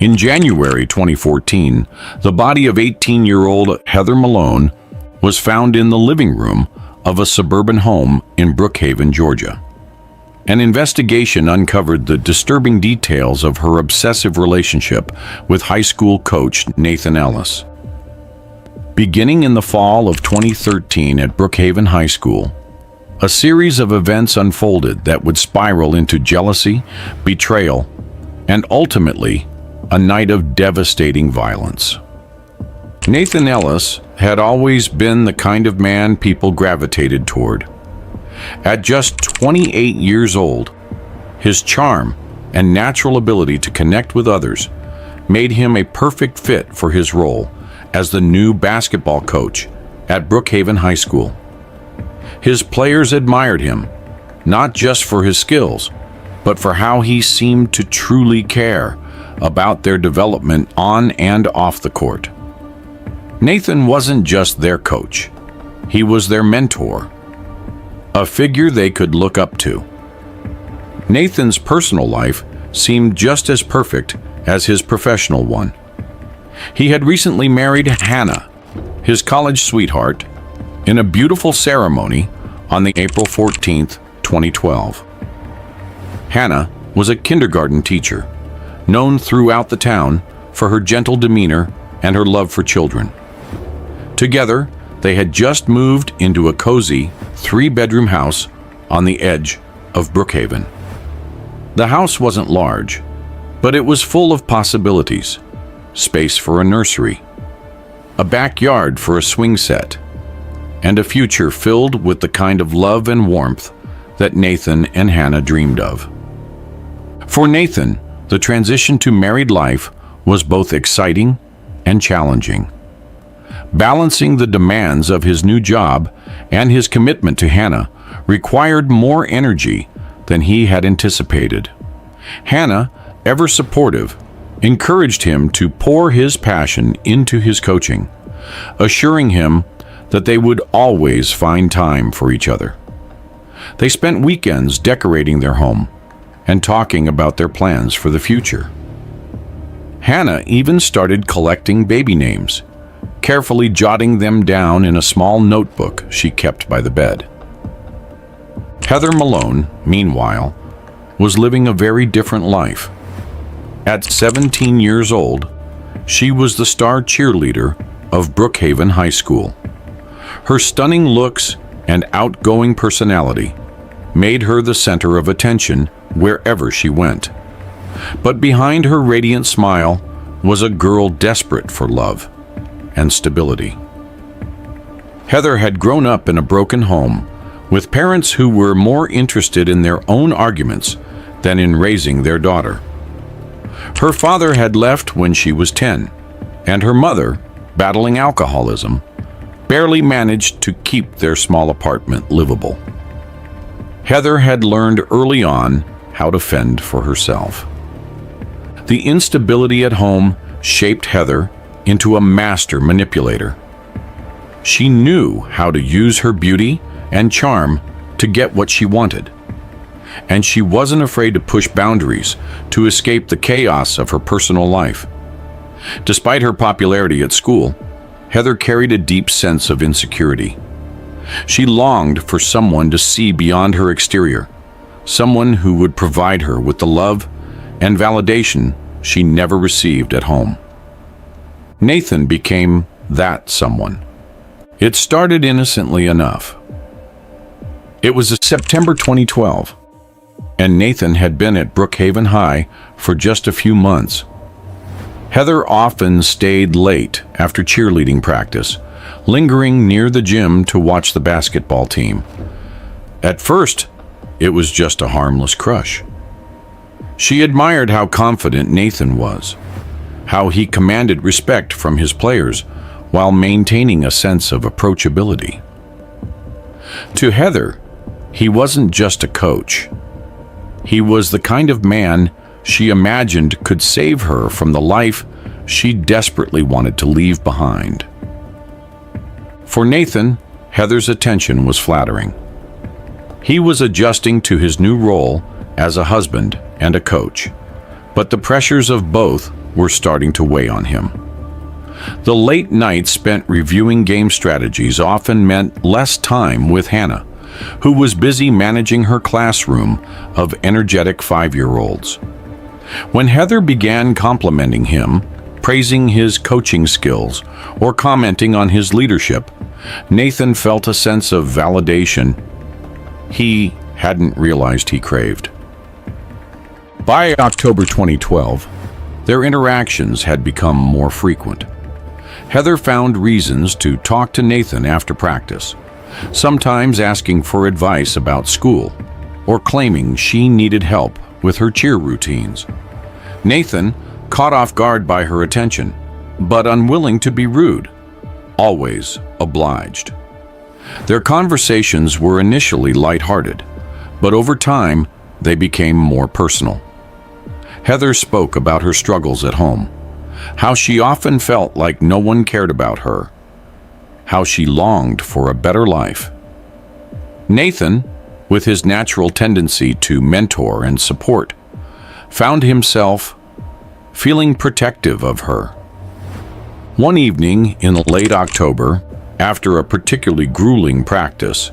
In January 2014, the body of 18-year-old Heather Malone was found in the living room of a suburban home in Brookhaven, Georgia. An investigation uncovered the disturbing details of her obsessive relationship with high school coach Nathan Ellis. Beginning in the fall of 2013 at Brookhaven High School, a series of events unfolded that would spiral into jealousy, betrayal, and ultimately, a night of devastating violence. Nathan Ellis had always been the kind of man people gravitated toward. At just 28 years old, his charm and natural ability to connect with others made him a perfect fit for his role as the new basketball coach at Brookhaven High School. His players admired him, not just for his skills, but for how he seemed to truly care about their development on and off the court. Nathan wasn't just their coach. He was their mentor, a figure they could look up to. Nathan's personal life seemed just as perfect as his professional one. He had recently married Hannah, his college sweetheart, in a beautiful ceremony on the April 14th, 2012. Hannah was a kindergarten teacher, known throughout the town for her gentle demeanor and her love for children. Together, they had just moved into a cozy 3-bedroom house on the edge of Brookhaven. The house wasn't large, but it was full of possibilities. Space for a nursery, a backyard for a swing set, and a future filled with the kind of love and warmth that Nathan and Hannah dreamed of. For Nathan, the transition to married life was both exciting and challenging. Balancing the demands of his new job and his commitment to Hannah required more energy than he had anticipated. Hannah, ever supportive, encouraged him to pour his passion into his coaching, assuring him that they would always find time for each other. They spent weekends decorating their home and talking about their plans for the future. Hannah even started collecting baby names, carefully jotting them down in a small notebook she kept by the bed. Heather Malone, meanwhile, was living a very different life. At 17 years old, she was the star cheerleader of Brookhaven High School. Her stunning looks and outgoing personality made her the center of attention wherever she went. But behind her radiant smile was a girl desperate for love and stability. Heather had grown up in a broken home with parents who were more interested in their own arguments than in raising their daughter. Her father had left when she was 10, and her mother, battling alcoholism, barely managed to keep their small apartment livable. Heather had learned early on how to fend for herself. The instability at home shaped Heather into a master manipulator. She knew how to use her beauty and charm to get what she wanted, and she wasn't afraid to push boundaries to escape the chaos of her personal life. Despite her popularity at school, Heather carried a deep sense of insecurity. She longed for someone to see beyond her exterior, someone who would provide her with the love and validation she never received at home. Nathan became that someone. It started innocently enough. It was September 2012, and Nathan had been at Brookhaven High for just a few months. Heather often stayed late after cheerleading practice, lingering near the gym to watch the basketball team. At first, it was just a harmless crush. She admired how confident Nathan was, how he commanded respect from his players while maintaining a sense of approachability. To Heather, he wasn't just a coach. He was the kind of man she imagined could save her from the life she desperately wanted to leave behind. For Nathan, Heather's attention was flattering. He was adjusting to his new role as a husband and a coach, but the pressures of both were starting to weigh on him. The late nights spent reviewing game strategies often meant less time with Hannah, who was busy managing her classroom of energetic 5-year-olds. When Heather began complimenting him, praising his coaching skills, or commenting on his leadership, Nathan felt a sense of validation he hadn't realized he craved. By October 2012, their interactions had become more frequent. Heather found reasons to talk to Nathan after practice, sometimes asking for advice about school or claiming she needed help with her cheer routines. Nathan, caught off guard by her attention, but unwilling to be rude, always obliged. Their conversations were initially lighthearted, but over time they became more personal. Heather spoke about her struggles at home, how she often felt like no one cared about her, how she longed for a better life. Nathan, with his natural tendency to mentor and support, found himself feeling protective of her. One evening in late October, after a particularly grueling practice,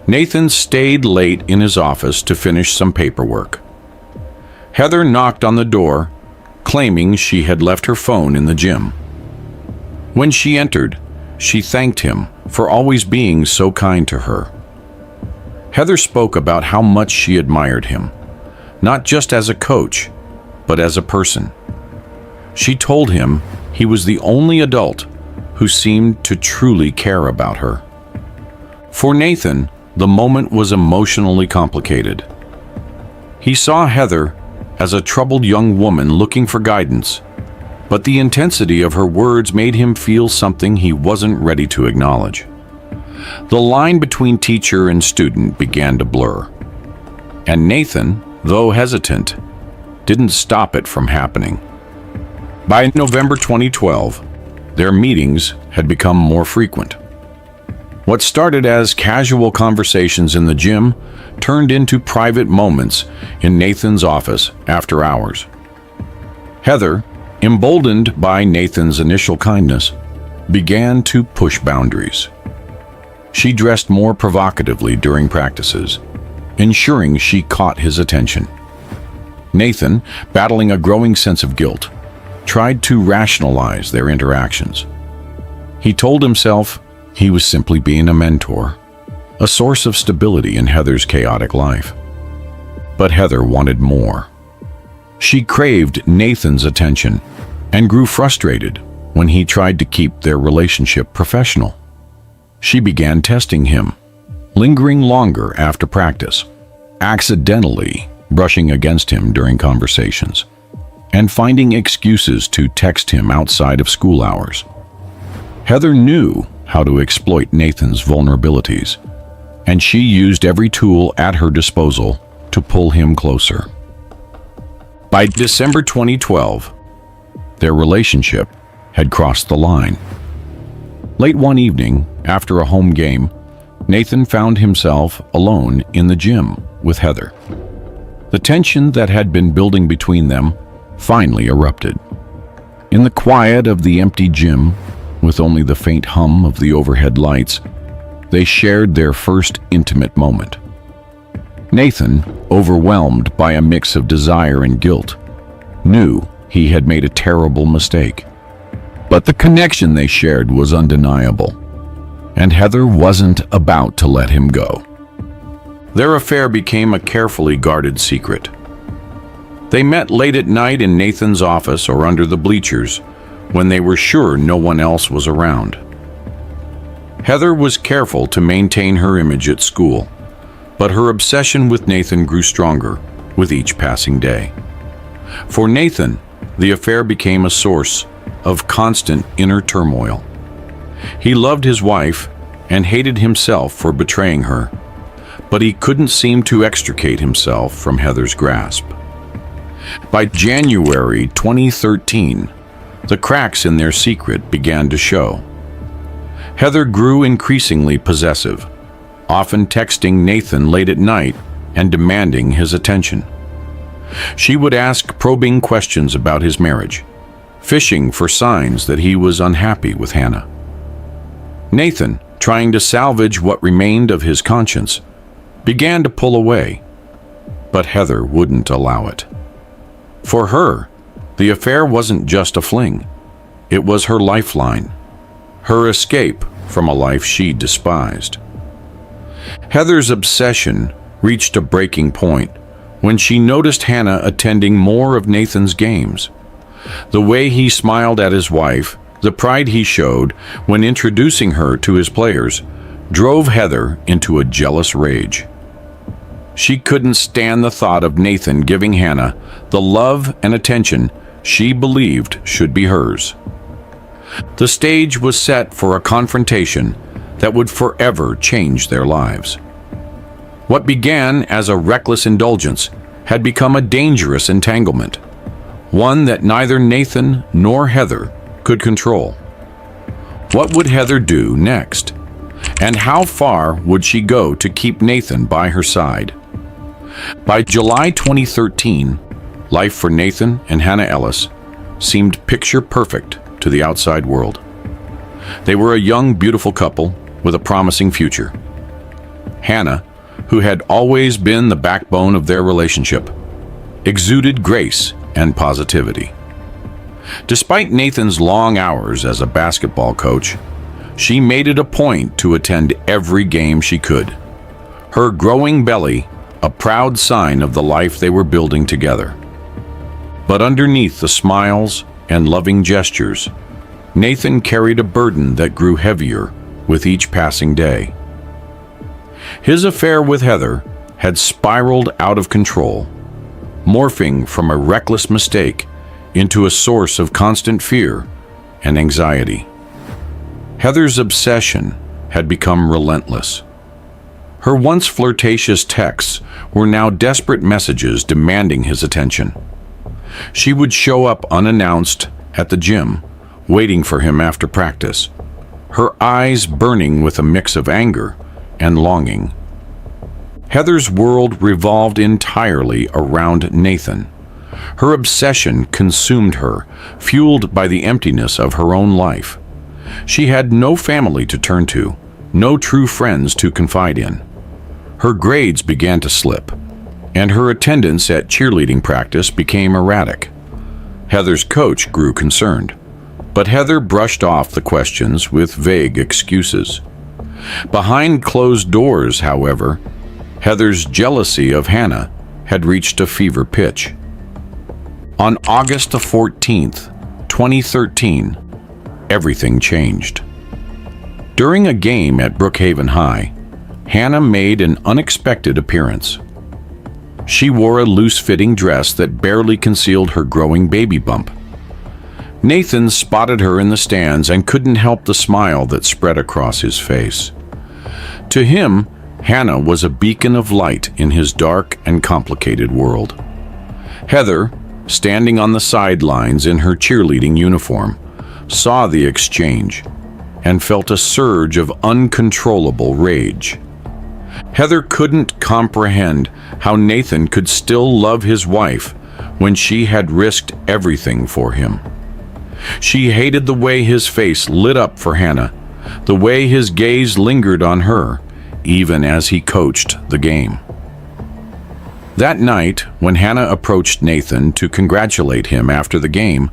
Nathan stayed late in his office to finish some paperwork. Heather knocked on the door, claiming she had left her phone in the gym. When she entered, she thanked him for always being so kind to her. Heather spoke about how much she admired him, not just as a coach, but as a person. She told him he was the only adult who seemed to truly care about her. For Nathan, the moment was emotionally complicated. He saw Heather as a troubled young woman looking for guidance, but the intensity of her words made him feel something he wasn't ready to acknowledge. The line between teacher and student began to blur, and Nathan, though hesitant, didn't stop it from happening. By November 2012, their meetings had become more frequent. What started as casual conversations in the gym turned into private moments in Nathan's office after hours. Heather, emboldened by Nathan's initial kindness, began to push boundaries. She dressed more provocatively during practices, ensuring she caught his attention. Nathan, battling a growing sense of guilt, tried to rationalize their interactions. He told himself he was simply being a mentor, a source of stability in Heather's chaotic life. But Heather wanted more. She craved Nathan's attention and grew frustrated when he tried to keep their relationship professional. She began testing him, lingering longer after practice, accidentally brushing against him during conversations, and finding excuses to text him outside of school hours. Heather knew how to exploit Nathan's vulnerabilities, and she used every tool at her disposal to pull him closer. By December 2012, their relationship had crossed the line. Late one evening, after a home game, Nathan found himself alone in the gym with Heather. The tension that had been building between them finally erupted. In the quiet of the empty gym, with only the faint hum of the overhead lights, they shared their first intimate moment. Nathan, overwhelmed by a mix of desire and guilt, knew he had made a terrible mistake. But the connection they shared was undeniable, and Heather wasn't about to let him go. Their affair became a carefully guarded secret. They met late at night in Nathan's office or under the bleachers when they were sure no one else was around. Heather was careful to maintain her image at school, but her obsession with Nathan grew stronger with each passing day. For Nathan, the affair became a source of constant inner turmoil. He loved his wife and hated himself for betraying her, but he couldn't seem to extricate himself from Heather's grasp. By January 2013, the cracks in their secret began to show. Heather grew increasingly possessive, often texting Nathan late at night and demanding his attention. She would ask probing questions about his marriage, fishing for signs that he was unhappy with Hannah. Nathan, trying to salvage what remained of his conscience, began to pull away, but Heather wouldn't allow it. For her, the affair wasn't just a fling. It was her lifeline, her escape from a life she despised. Heather's obsession reached a breaking point when she noticed Hannah attending more of Nathan's games. The way he smiled at his wife, the pride he showed when introducing her to his players, drove Heather into a jealous rage. She couldn't stand the thought of Nathan giving Hannah the love and attention she believed should be hers. The stage was set for a confrontation that would forever change their lives. What began as a reckless indulgence had become a dangerous entanglement, one that neither Nathan nor Heather could control. What would Heather do next? And how far would she go to keep Nathan by her side? By July 2013, life for Nathan and Hannah Ellis seemed picture perfect to the outside world. They were a young, beautiful couple with a promising future. Hannah, who had always been the backbone of their relationship, exuded grace and positivity. Despite Nathan's long hours as a basketball coach, she made it a point to attend every game she could, her growing belly a proud sign of the life they were building together. But underneath the smiles and loving gestures, Nathan carried a burden that grew heavier with each passing day. His affair with Heather had spiraled out of control, morphing from a reckless mistake into a source of constant fear and anxiety. Heather's obsession had become relentless. Her once flirtatious texts were now desperate messages demanding his attention. She would show up unannounced at the gym, waiting for him after practice, her eyes burning with a mix of anger and longing. Heather's world revolved entirely around Nathan. Her obsession consumed her, fueled by the emptiness of her own life. She had no family to turn to, no true friends to confide in. Her grades began to slip, and her attendance at cheerleading practice became erratic. Heather's coach grew concerned, but Heather brushed off the questions with vague excuses. Behind closed doors, however, Heather's jealousy of Hannah had reached a fever pitch. On August the 14th, 2013, everything changed. During a game at Brookhaven High, Hannah made an unexpected appearance. She wore a loose-fitting dress that barely concealed her growing baby bump. Nathan spotted her in the stands and couldn't help the smile that spread across his face. To him, Hannah was a beacon of light in his dark and complicated world. Heather, standing on the sidelines in her cheerleading uniform, saw the exchange and felt a surge of uncontrollable rage. Heather couldn't comprehend how Nathan could still love his wife when she had risked everything for him. She hated the way his face lit up for Hannah, the way his gaze lingered on her, even as he coached the game. That night, when Hannah approached Nathan to congratulate him after the game,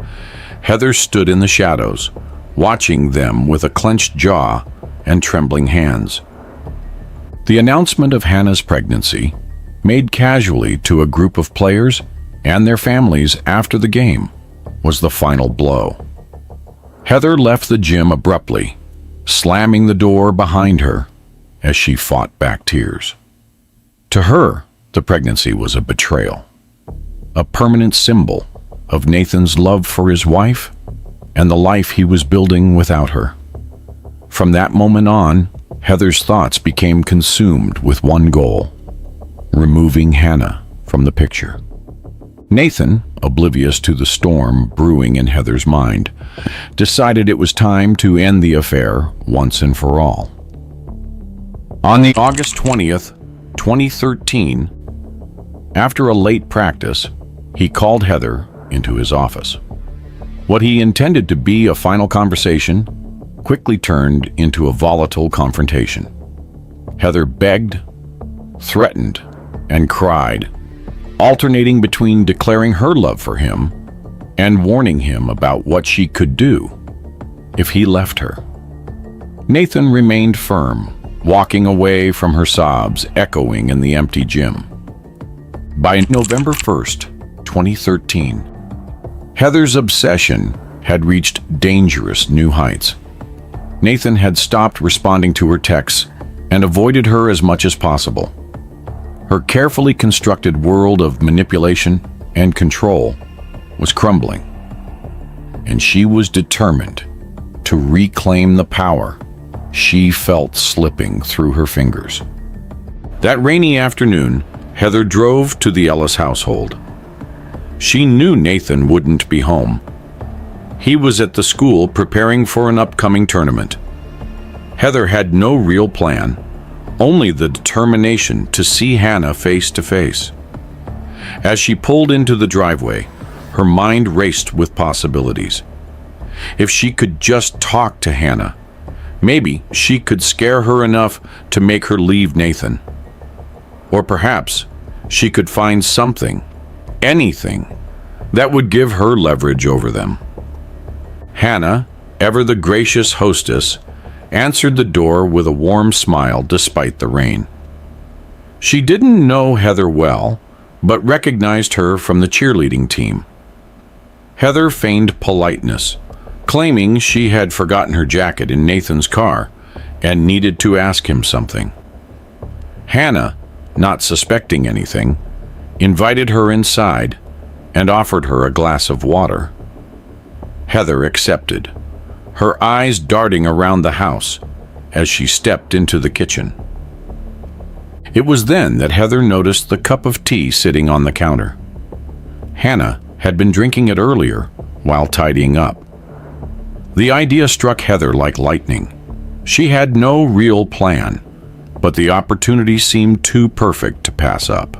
Heather stood in the shadows, watching them with a clenched jaw and trembling hands. The announcement of Hannah's pregnancy, made casually to a group of players and their families after the game, was the final blow. Heather left the gym abruptly, slamming the door behind her as she fought back tears. To her, the pregnancy was a betrayal, a permanent symbol of Nathan's love for his wife and the life he was building without her. From that moment on, Heather's thoughts became consumed with one goal: removing Hannah from the picture. Nathan, oblivious to the storm brewing in Heather's mind, decided it was time to end the affair once and for all. On the August 20th, 2013, after a late practice, he called Heather into his office. What he intended to be a final conversation quickly turned into a volatile confrontation. Heather begged, threatened, and cried, alternating between declaring her love for him and warning him about what she could do if he left her. Nathan remained firm, walking away from her sobs echoing in the empty gym. By November 1st, 2013, Heather's obsession had reached dangerous new heights. Nathan had stopped responding to her texts and avoided her as much as possible. Her carefully constructed world of manipulation and control was crumbling, and she was determined to reclaim the power she felt slipping through her fingers. That rainy afternoon, Heather drove to the Ellis household. She knew Nathan wouldn't be home. He was at the school preparing for an upcoming tournament. Heather had no real plan, only the determination to see Hannah face to face. As she pulled into the driveway, her mind raced with possibilities. If she could just talk to Hannah, maybe she could scare her enough to make her leave Nathan. Or perhaps she could find something, anything, that would give her leverage over them. Hannah, ever the gracious hostess, answered the door with a warm smile despite the rain. She didn't know Heather well, but recognized her from the cheerleading team. Heather feigned politeness, claiming she had forgotten her jacket in Nathan's car and needed to ask him something. Hannah, not suspecting anything, invited her inside and offered her a glass of water. Heather accepted, her eyes darting around the house as she stepped into the kitchen. It was then that Heather noticed the cup of tea sitting on the counter. Hannah had been drinking it earlier while tidying up. The idea struck Heather like lightning. She had no real plan, but the opportunity seemed too perfect to pass up.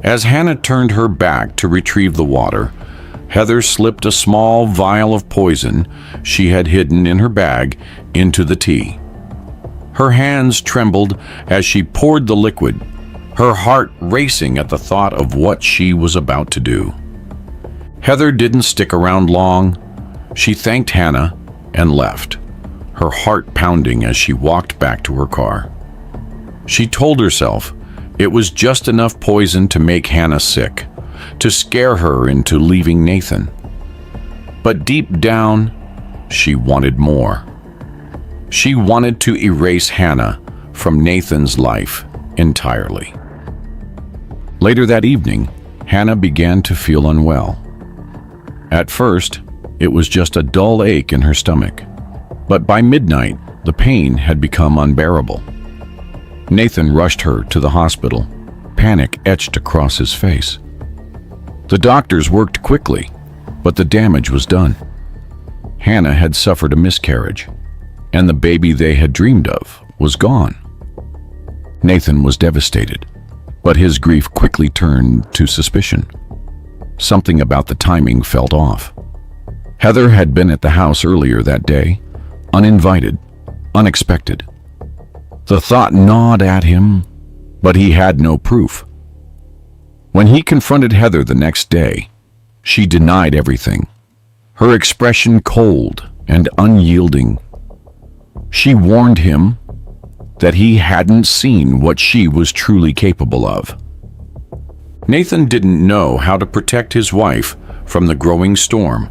As Hannah turned her back to retrieve the water, Heather slipped a small vial of poison she had hidden in her bag into the tea. Her hands trembled as she poured the liquid, her heart racing at the thought of what she was about to do. Heather didn't stick around long. She thanked Hannah and left, her heart pounding as she walked back to her car. She told herself it was just enough poison to make Hannah sick, to scare her into leaving Nathan. But deep down, she wanted more. She wanted to erase Hannah from Nathan's life entirely. Later that evening, Hannah began to feel unwell. At first, it was just a dull ache in her stomach, but by midnight, the pain had become unbearable. Nathan rushed her to the hospital, panic etched across his face. The doctors worked quickly, but the damage was done. Hannah had suffered a miscarriage, and the baby they had dreamed of was gone. Nathan was devastated, but his grief quickly turned to suspicion. Something about the timing felt off. Heather had been at the house earlier that day, uninvited, unexpected. The thought gnawed at him, but he had no proof. When he confronted Heather the next day, she denied everything, her expression cold and unyielding. She warned him that he hadn't seen what she was truly capable of. Nathan didn't know how to protect his wife from the growing storm,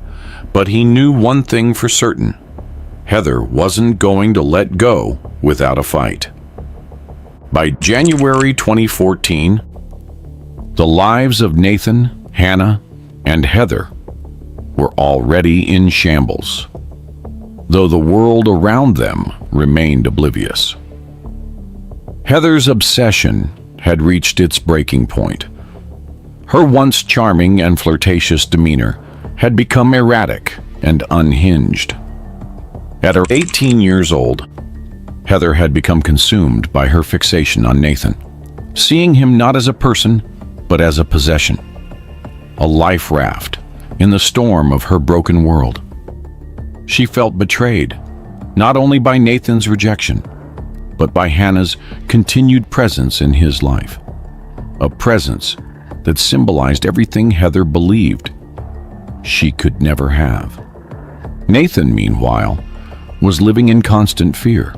but he knew one thing for certain: Heather wasn't going to let go without a fight. By January 2014, the lives of Nathan, Hannah, and Heather were already in shambles, though the world around them remained oblivious. Heather's obsession had reached its breaking point. Her once charming and flirtatious demeanor had become erratic and unhinged. At her 18 years old, Heather had become consumed by her fixation on Nathan, seeing him not as a person, but as a possession, a life raft in the storm of her broken world. She felt betrayed, not only by Nathan's rejection, but by Hannah's continued presence in his life. A presence that symbolized everything Heather believed she could never have. Nathan, meanwhile, was living in constant fear.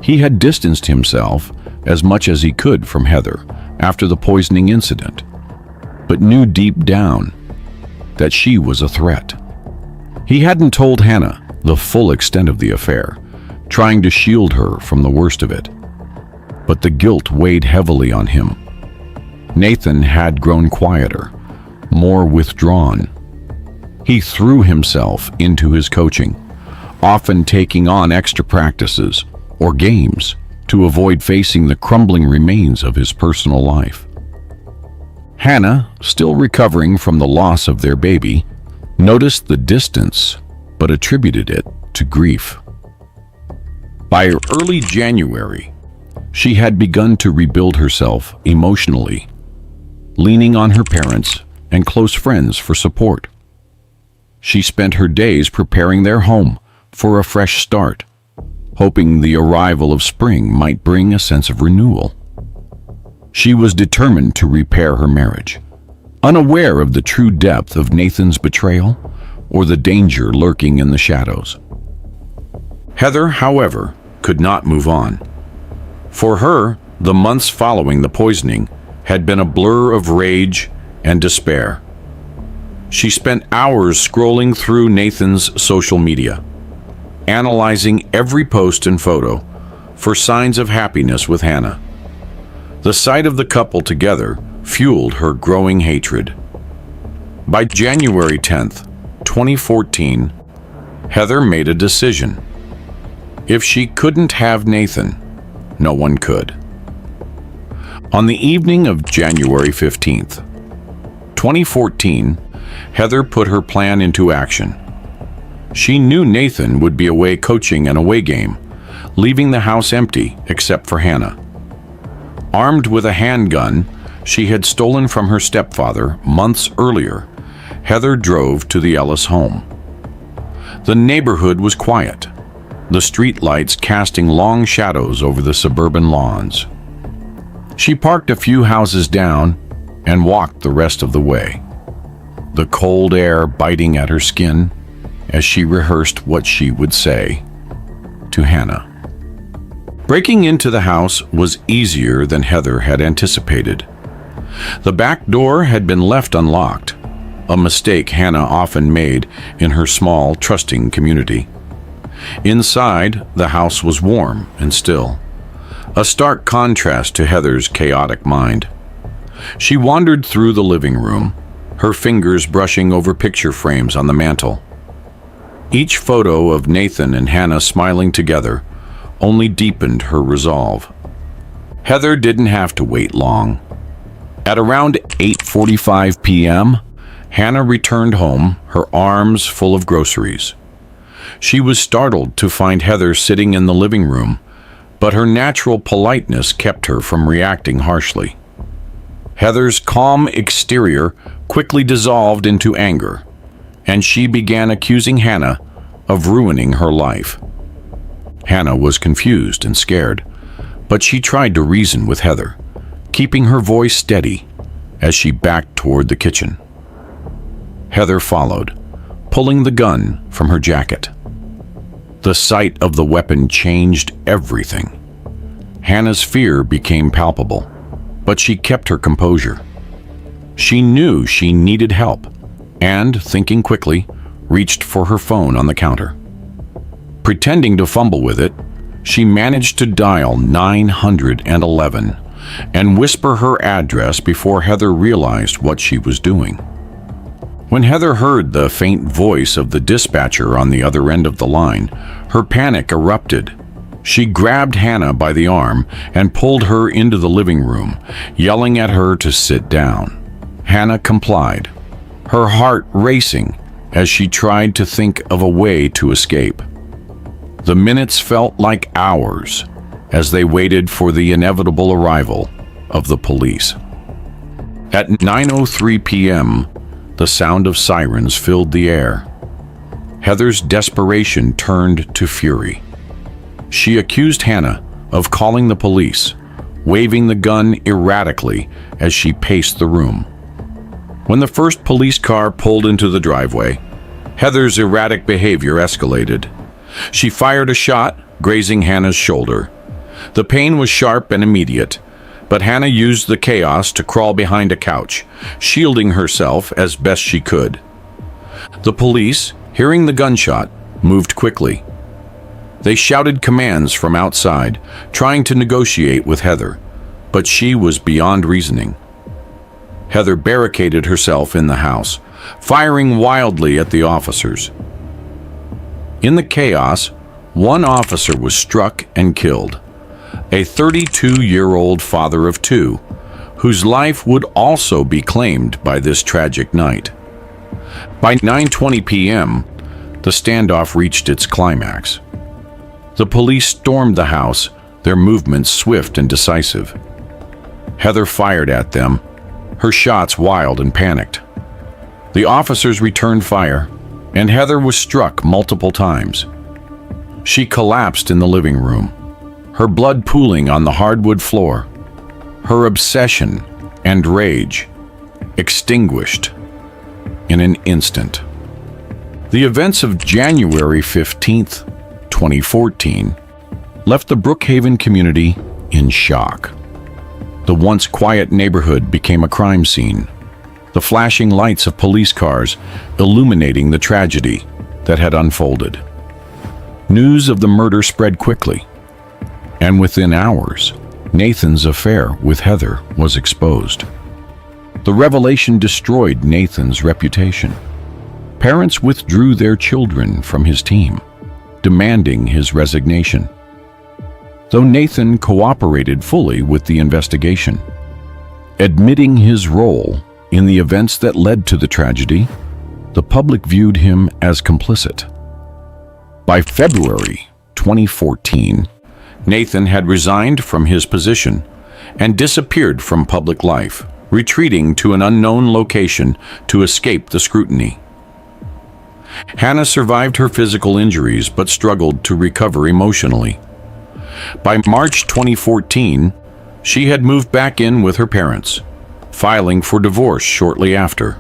He had distanced himself as much as he could from Heather after the poisoning incident, but knew deep down that she was a threat. He hadn't told Hannah the full extent of the affair, trying to shield her from the worst of it. But the guilt weighed heavily on him. Nathan had grown quieter, more withdrawn. He threw himself into his coaching, often taking on extra practices or games to avoid facing the crumbling remains of his personal life. Hannah, still recovering from the loss of their baby, noticed the distance but attributed it to grief. By early January, she had begun to rebuild herself emotionally, leaning on her parents and close friends for support. She spent her days preparing their home for a fresh start, hoping the arrival of spring might bring a sense of renewal. She was determined to repair her marriage, unaware of the true depth of Nathan's betrayal or the danger lurking in the shadows. Heather, however, could not move on. For her, the months following the poisoning had been a blur of rage and despair. She spent hours scrolling through Nathan's social media, analyzing every post and photo for signs of happiness with Hannah. The sight of the couple together fueled her growing hatred. By January 10th, 2014, Heather made a decision. If she couldn't have Nathan, no one could. On the evening of January 15th, 2014, Heather put her plan into action. She knew Nathan would be away coaching an away game, leaving the house empty except for Hannah. Armed with a handgun she had stolen from her stepfather months earlier, Heather drove to the Ellis home. The neighborhood was quiet, the street lights casting long shadows over the suburban lawns. She parked a few houses down and walked the rest of the way, the cold air biting at her skin as she rehearsed what she would say to Hannah. Breaking into the house was easier than Heather had anticipated. The back door had been left unlocked, a mistake Hannah often made in her small, trusting community. Inside, the house was warm and still, a stark contrast to Heather's chaotic mind. She wandered through the living room, her fingers brushing over picture frames on the mantel. Each photo of Nathan and Hannah smiling together only deepened her resolve. Heather didn't have to wait long. At around 8:45 p.m., Hannah returned home, her arms full of groceries. She was startled to find Heather sitting in the living room, but her natural politeness kept her from reacting harshly. Heather's calm exterior quickly dissolved into anger, and she began accusing Hannah of ruining her life. Hannah was confused and scared, but she tried to reason with Heather, keeping her voice steady as she backed toward the kitchen. Heather followed, pulling the gun from her jacket. The sight of the weapon changed everything. Hannah's fear became palpable, but she kept her composure. She knew she needed help, and, thinking quickly, reached for her phone on the counter. Pretending to fumble with it, she managed to dial 911 and whisper her address before Heather realized what she was doing. When Heather heard the faint voice of the dispatcher on the other end of the line, her panic erupted. She grabbed Hannah by the arm and pulled her into the living room, yelling at her to sit down. Hannah complied, her heart racing as she tried to think of a way to escape. The minutes felt like hours as they waited for the inevitable arrival of the police. At 9:03 p.m., the sound of sirens filled the air. Heather's desperation turned to fury. She accused Hannah of calling the police, waving the gun erratically as she paced the room. When the first police car pulled into the driveway, Heather's erratic behavior escalated. She fired a shot, grazing Hannah's shoulder. The pain was sharp and immediate, but Hannah used the chaos to crawl behind a couch, shielding herself as best she could. The police, hearing the gunshot, moved quickly. They shouted commands from outside, trying to negotiate with Heather, but she was beyond reasoning. Heather barricaded herself in the house, firing wildly at the officers. In the chaos, one officer was struck and killed, a 32-year-old father of two, whose life would also be claimed by this tragic night. By 9:20 p.m., the standoff reached its climax. The police stormed the house, their movements swift and decisive. Heather fired at them, her shots wild and panicked. The officers returned fire, and Heather was struck multiple times. She collapsed in the living room, her blood pooling on the hardwood floor, her obsession and rage extinguished in an instant. The events of January 15th, 2014, left the Brookhaven community in shock. The once quiet neighborhood became a crime scene, the flashing lights of police cars illuminating the tragedy that had unfolded. News of the murder spread quickly, and within hours, Nathan's affair with Heather was exposed. The revelation destroyed Nathan's reputation. Parents withdrew their children from his team, demanding his resignation. Though Nathan cooperated fully with the investigation, admitting his role in the events that led to the tragedy, the public viewed him as complicit. By February 2014, Nathan had resigned from his position and disappeared from public life, retreating to an unknown location to escape the scrutiny. Hannah survived her physical injuries but struggled to recover emotionally. By March 2014, she had moved back in with her parents, filing for divorce shortly after.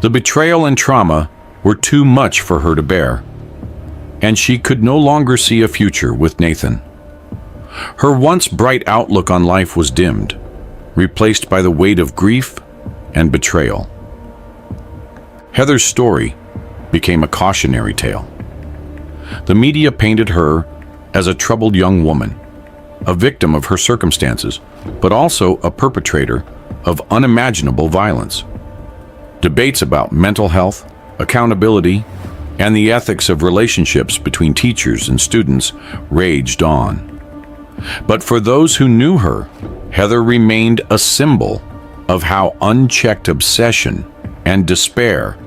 The betrayal and trauma were too much for her to bear, and she could no longer see a future with Nathan. Her once bright outlook on life was dimmed, replaced by the weight of grief and betrayal. Heather's story became a cautionary tale. The media painted her as a troubled young woman, a victim of her circumstances, but also a perpetrator of unimaginable violence. Debates about mental health, accountability, and the ethics of relationships between teachers and students raged on. But for those who knew her, Heather remained a symbol of how unchecked obsession and despair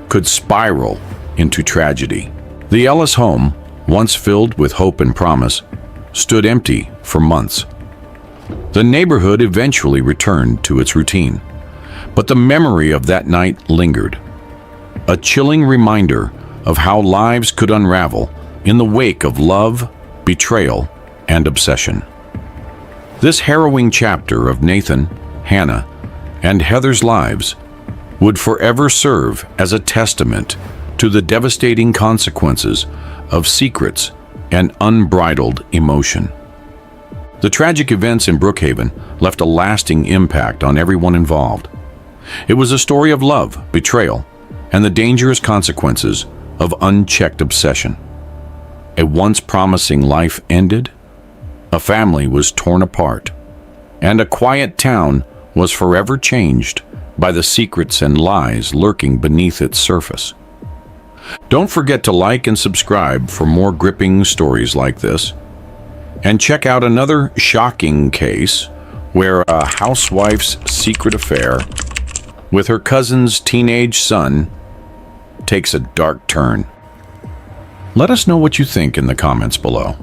could spiral into tragedy. The Ellis home, once filled with hope and promise, stood empty for months. The neighborhood eventually returned to its routine, but the memory of that night lingered, a chilling reminder of how lives could unravel in the wake of love, betrayal, and obsession. This harrowing chapter of Nathan, Hannah, and Heather's lives would forever serve as a testament to the devastating consequences of secrets and unbridled emotion. The tragic events in Brookhaven left a lasting impact on everyone involved. It was a story of love, betrayal, and the dangerous consequences of unchecked obsession. A once promising life ended, a family was torn apart, and a quiet town was forever changed by the secrets and lies lurking beneath its surface. Don't forget to like and subscribe for more gripping stories like this. And check out another shocking case where a housewife's secret affair with her cousin's teenage son takes a dark turn. Let us know what you think in the comments below.